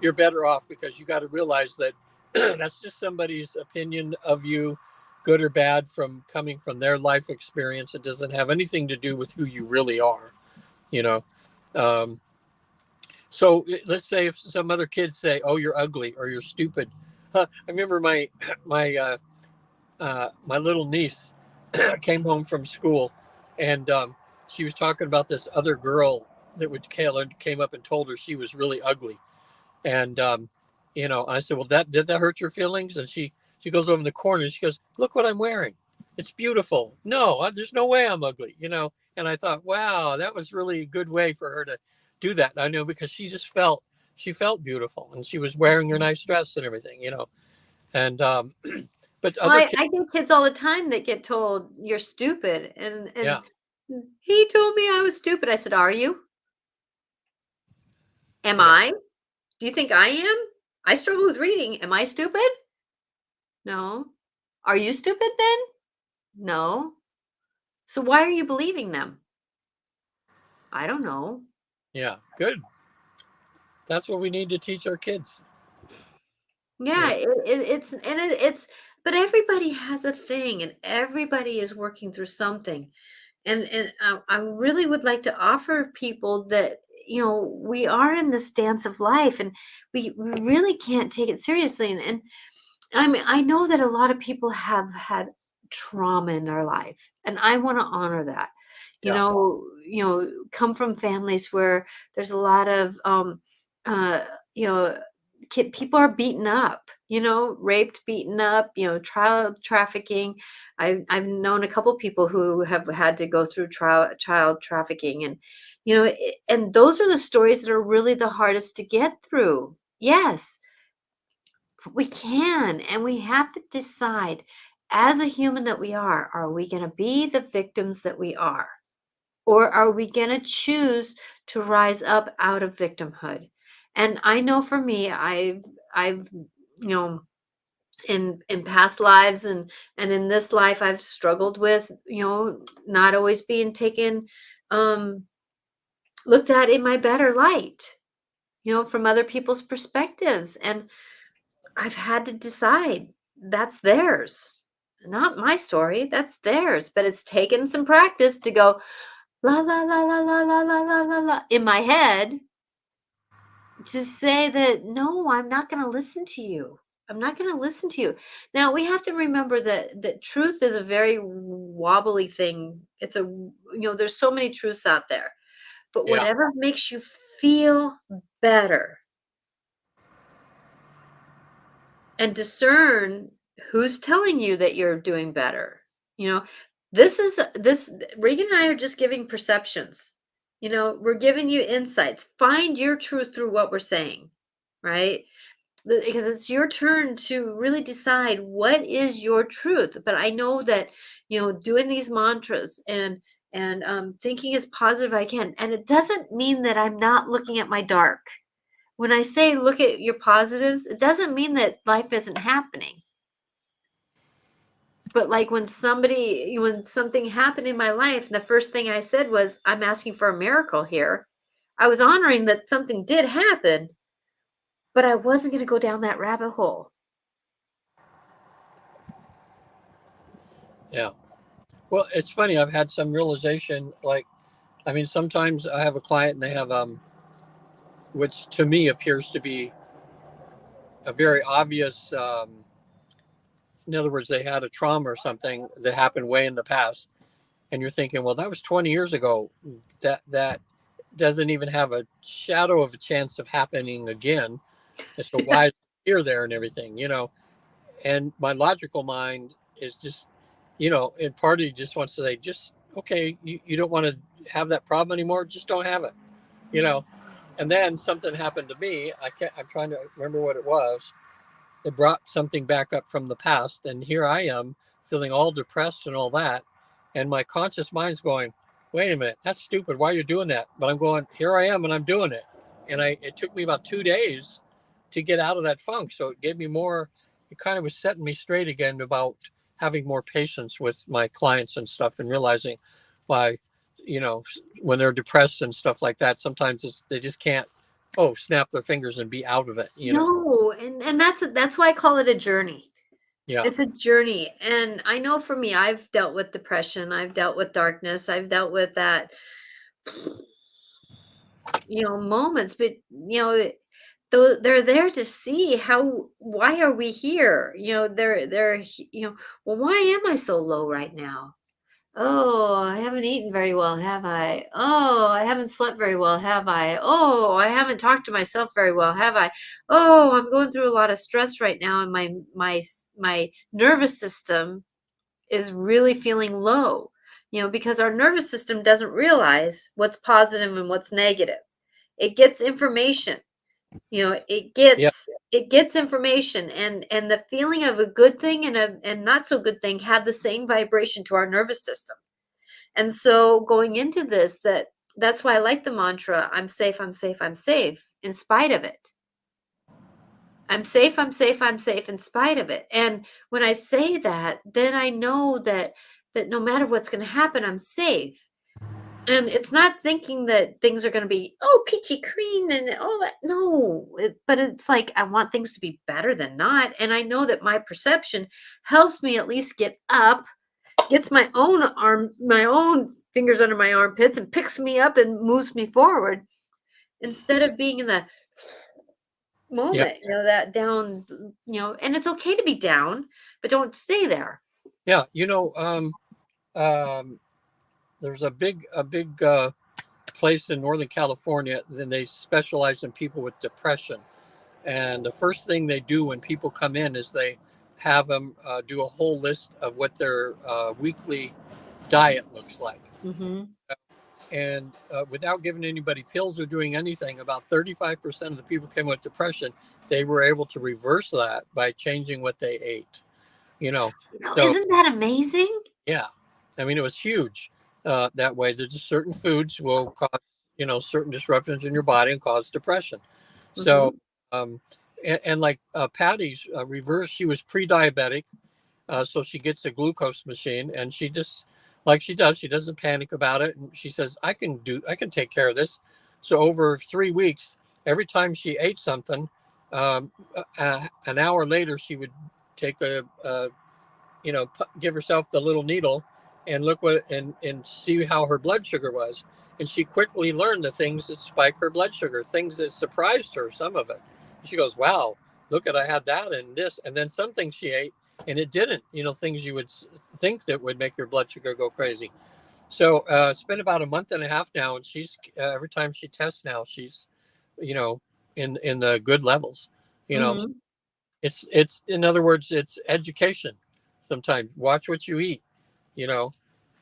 you're better off, because you got to realize that that's just somebody's opinion of you, good or bad, from coming from their life experience. It doesn't have anything to do with who you really are, you know. Um, so let's say if some other kids say, "Oh, you're ugly" or "You're stupid." I remember my little niece came home from school, and she was talking about this other girl that would came up and told her she was really ugly. And I said, "Well, that did that hurt your feelings?" And she goes over in the corner and she goes, "Look what I'm wearing. It's beautiful. No, there's no way I'm ugly." And I thought, wow, that was really a good way for her to do that. I know, because she felt beautiful, and she was wearing her nice dress and everything. And but Well, other kids, I get kids all the time that get told, "You're stupid," and yeah, he told me I was stupid. I said, "Are you? Am yeah, I? Do you think I am? I struggle with reading. Am I stupid? No. Are you stupid then? No. So why are you believing them? I don't know." yeah, good. That's what we need to teach our kids. Yeah, Yeah, it's but everybody has a thing, and everybody is working through something. And I really would like to offer people that, we are in this dance of life, and we really can't take it seriously. And I mean, I know that a lot of people have had trauma in their life, and I want to honor that. yeah, Come from families where there's a lot of uh, you know, people are beaten up, raped, beaten up, child trafficking. I've known a couple people who have had to go through child trafficking, and and those are the stories that are really the hardest to get through. Yes, we can, and we have to decide, as a human that we are we going to be the victims that we are? Or are we going to choose to rise up out of victimhood? And I know for me, I've, in past lives and in this life, I've struggled with, not always being taken, um, looked at in my better light, from other people's perspectives. And I've had to decide that's theirs, not my story. That's theirs. But it's taken some practice to go, la la la la la la la la la la in my head, to say that no, I'm not going to listen to you. I'm not going to listen to you. Now we have to remember that truth is a very wobbly thing. There's so many truths out there. But Yeah. whatever makes you feel better, and discern who's telling you that you're doing better. You know, this Regan and I are just giving perceptions. We're giving you insights. Find your truth through what we're saying, right? Because it's your turn to really decide what is your truth. But I know that, doing these mantras and thinking as positive I can. And it doesn't mean that I'm not looking at my dark. When I say look at your positives, it doesn't mean that life isn't happening. But like when something happened in my life, the first thing I said was, I'm asking for a miracle here. I was honoring that something did happen, but I wasn't going to go down that rabbit hole. Yeah. Well, it's funny. I've had some realization. Like, I mean, sometimes I have a client and they have which to me appears to be a very obvious. In other words, they had a trauma or something that happened way in the past, and you're thinking, well, that was 20 years ago. That doesn't even have a shadow of a chance of happening again. And so why is it here, there, and everything, And my logical mind is just, in part, he just wants to say, just okay, you don't want to have that problem anymore. Just don't have it, you know. And then something happened to me. I'm trying to remember what it was. It brought something back up from the past, and here I am feeling all depressed and all that, and my conscious mind's going, wait a minute, that's stupid, why are you doing that? But I'm going, here I am, and I'm doing it. And it took me about 2 days to get out of that funk. So it gave me more, it kind of was setting me straight again about having more patience with my clients and stuff, and realizing why, you know when they're depressed and stuff like that, sometimes they just can't, snap their fingers and be out of it. No, and that's why I call it a journey. Yeah. It's a journey. And I know for me, I've dealt with depression, I've dealt with darkness, I've dealt with that, moments, but though they're there to see why are we here? Well, why am I so low right now? Oh, I haven't eaten very well, have I? Oh, I haven't slept very well, have I? Oh, I haven't talked to myself very well, have I? Oh, I'm going through a lot of stress right now, and my nervous system is really feeling low. Because our nervous system doesn't realize what's positive and what's negative. It gets information. It Yeah. gets information, and the feeling of a good thing and not so good thing have the same vibration to our nervous system. And so going into this, that's why I like the mantra, I'm safe, I'm safe, I'm safe, in spite of it. I'm safe, I'm safe, I'm safe in spite of it. And when I say that, then I know that no matter what's going to happen, I'm safe. And it's not thinking that things are going to be, peachy green and all that. No, but it's like I want things to be better than not. And I know that my perception helps me at least get up, gets my own fingers under my armpits, and picks me up and moves me forward, instead of being in the Yeah. moment, that down, and it's okay to be down, but don't stay there. Yeah. Um, there's a big place in Northern California, then they specialize in people with depression. And the first thing they do when people come in is they have them do a whole list of what their weekly diet looks like. Mhm. And without giving anybody pills or doing anything, about 35% of the people came with depression. They were able to reverse that by changing what they ate. You know, No, so isn't that amazing? yeah, I mean, it was huge that way. There's just certain foods will cause, certain disruptions in your body and cause depression. So, Mhm. um, and like Patty's reverse, she was pre-diabetic, so she gets a glucose machine, and she just, like she does, she doesn't panic about it, and she says, I can take care of this." So over 3 weeks, every time she ate something, an hour later, she would take give herself the little needle and look what and see how her blood sugar was. And she quickly learned the things that spike her blood sugar, things that surprised her, some of it. She goes, "Wow, look at I had that and this." And then some things she ate and it didn't, things you would think that would make your blood sugar go crazy. So it's been about a month and a half now, and she's every time she tests now, she's, you know, in the good levels. You know, Mhm. it's in other words, it's education. Sometimes watch what you eat. You know,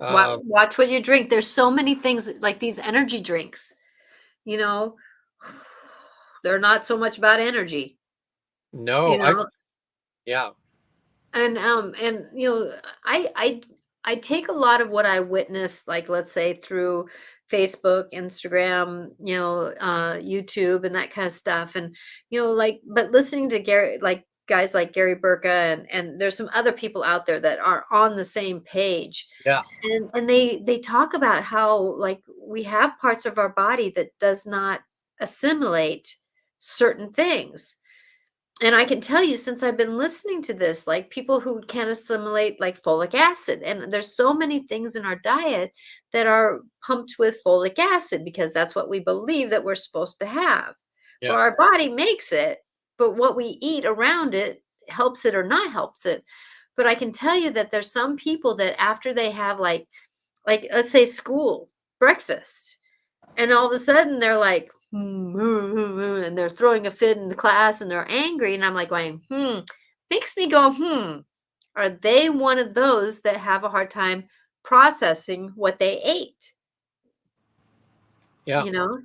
uh, Watch what you drink. There's so many things like these energy drinks, you know, they're not so much about energy, no, you know? yeah, And I I I take a lot of what I witness, like let's say through Facebook, Instagram, YouTube and that kind of stuff. And like but listening to Gary, like guys like Gary Burka, and there's some other people out there that are on the same page. yeah, And they talk about how like we have parts of our body that does not assimilate certain things. And I can tell you since I've been listening to this, like people who can assimilate like folic acid, and there's so many things in our diet that are pumped with folic acid because that's what we believe that we're supposed to have. Well, yeah, our body makes it, but what we eat around it helps it or not helps it. But I can tell you that there's some people that after they have like let's say school breakfast, and all of a sudden they're like, and they're throwing a fit in the class and they're angry. And I'm like going, makes me go, are they one of those that have a hard time processing what they ate? yeah. You know?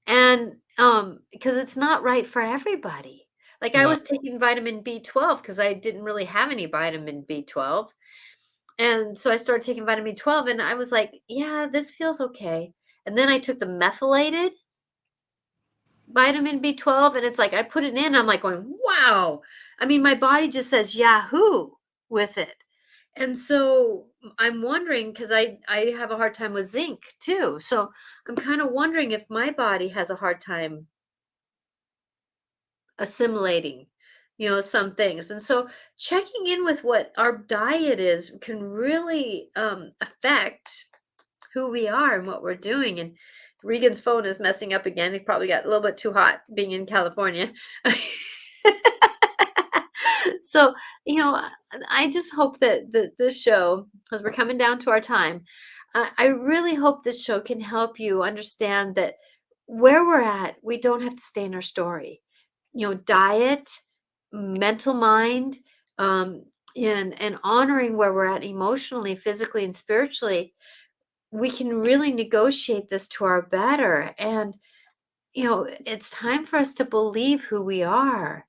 And because it's not right for everybody. Like I No, was taking vitamin B12 because I didn't really have any vitamin B12. And so I started taking vitamin B12 and I was like, yeah, this feels okay. And then I took the methylated vitamin B12, and it's like I put it in, I'm like going, "Wow." I mean, my body just says Yahoo with it. And so I'm wondering because I have a hard time with zinc too. So I'm kind of wondering if my body has a hard time assimilating, some things. And so checking in with what our diet is can really affect who we are and what we're doing. And Regan's phone is messing up again. He probably got a little bit too hot being in California. So, I just hope that this show, as we're coming down to our time, I really hope this show can help you understand that where we're at, we don't have to stay in our story. Diet, mental mind, um, and honoring where we're at emotionally, physically, and spiritually, we can really negotiate this to our better. And, it's time for us to believe who we are.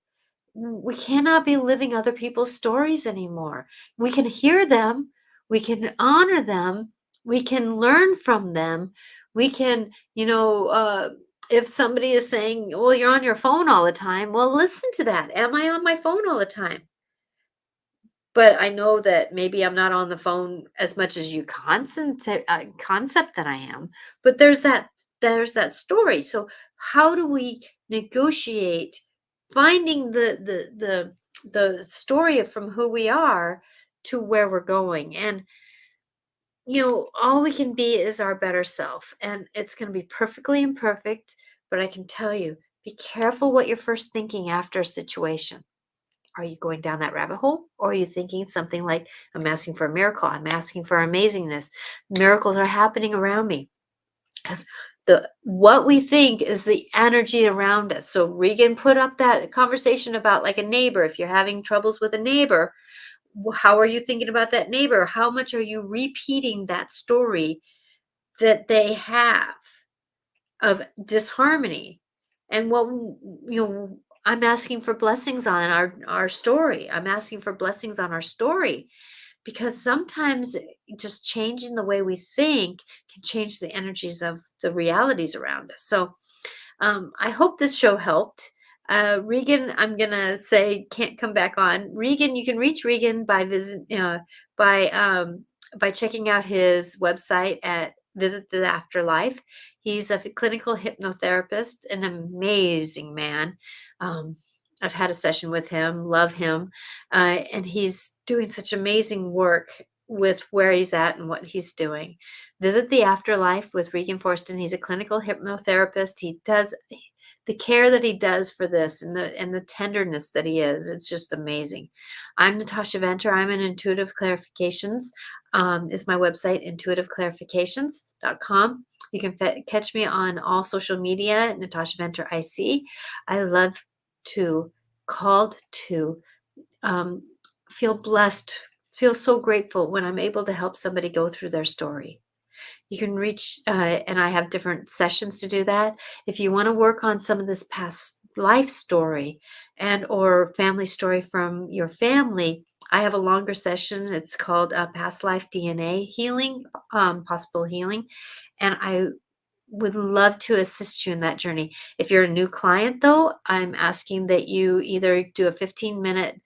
We cannot be living other people's stories anymore. We can hear them, we can honor them, we can learn from them. We can, if somebody is saying, well, you're on your phone all the time, well, listen to that. Am I on my phone all the time? But I know that maybe I'm not on the phone as much as you concept that I am, but there's that story. So how do we negotiate finding the story of from who we are to where we're going? And all we can be is our better self, and it's going to be perfectly imperfect, but I can tell you, be careful what you're first thinking after a situation. Are you going down that rabbit hole? Or are you thinking something like, I'm asking for a miracle, I'm asking for amazingness, miracles are happening around me? Because The what we think is the energy around us. So Regan put up that conversation about like a neighbor. If you're having troubles with a neighbor, how are you thinking about that neighbor? How much are you repeating that story that they have of disharmony? And what I'm asking for blessings on our story. I'm asking for blessings on our story because sometimes just changing the way we think can change the energies of the realities around us. So I hope this show helped. Regan, I'm gonna say can't come back on. Regan, you can reach Regan by by checking out his website at Visit the Afterlife. He's a clinical hypnotherapist, an amazing man. Um, I've had a session with him, love him, and he's doing such amazing work with where he's at and what he's doing. Visit the Afterlife with Regan Forston. He's a clinical hypnotherapist. He does the care that he does for this and the tenderness that he is. It's just amazing. I'm Natasha Venter. I'm in Intuitive Clarifications. Is my website intuitiveclarifications.com. You can catch me on all social media, Natasha Venter IC. I love to called to um, feel blessed, feel so grateful when I'm able to help somebody go through their story. You can reach, and I have different sessions to do that. If you want to work on some of this past life story and or family story from your family, I have a longer session. It's called Past Life DNA Healing, Possible Healing. And I would love to assist you in that journey. If you're a new client, though, I'm asking that you either do a 15-minute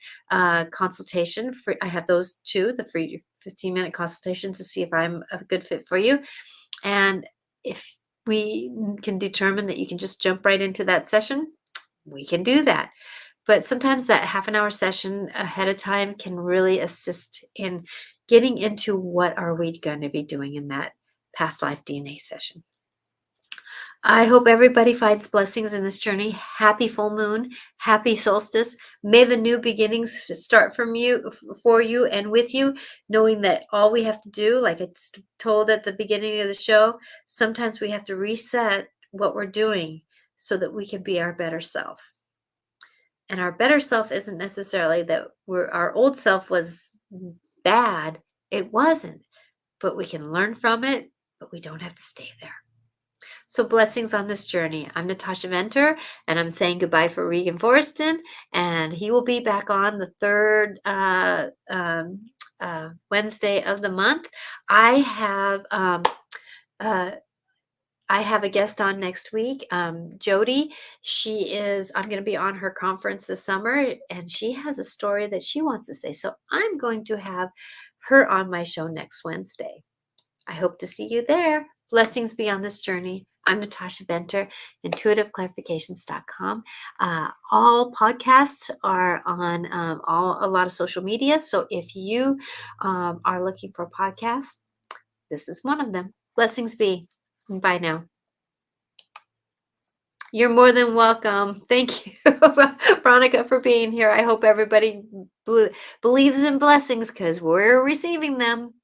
consultation. I have those two, the free 15-minute consultation to see if I'm a good fit for you. And if we can determine that you can just jump right into that session, we can do that. But sometimes that half an hour session ahead of time can really assist in getting into what are we going to be doing in that past life DNA session. I hope everybody finds blessings in this journey. Happy full moon, happy solstice. May the new beginnings start for you and with you, knowing that all we have to do, like I told at the beginning of the show, sometimes we have to reset what we're doing so that we can be our better self. And our better self isn't necessarily that our old self was bad. It wasn't, but we can learn from it, but we don't have to stay there. So blessings on this journey. I'm Natasha Venter, and I'm saying goodbye for Regan Forston, and he will be back on the third Wednesday of the month. I have I have a guest on next week, Jody. I'm going to be on her conference this summer, and she has a story that she wants to say. So I'm going to have her on my show next Wednesday. I hope to see you there. Blessings be on this journey. I'm Natasha Venter, intuitiveclarifications.com. All podcasts are on a lot of social media. So if you are looking for a podcast, this is one of them. Blessings be. Bye now. You're more than welcome. Thank you, Veronica, for being here. I hope everybody believes in blessings because we're receiving them.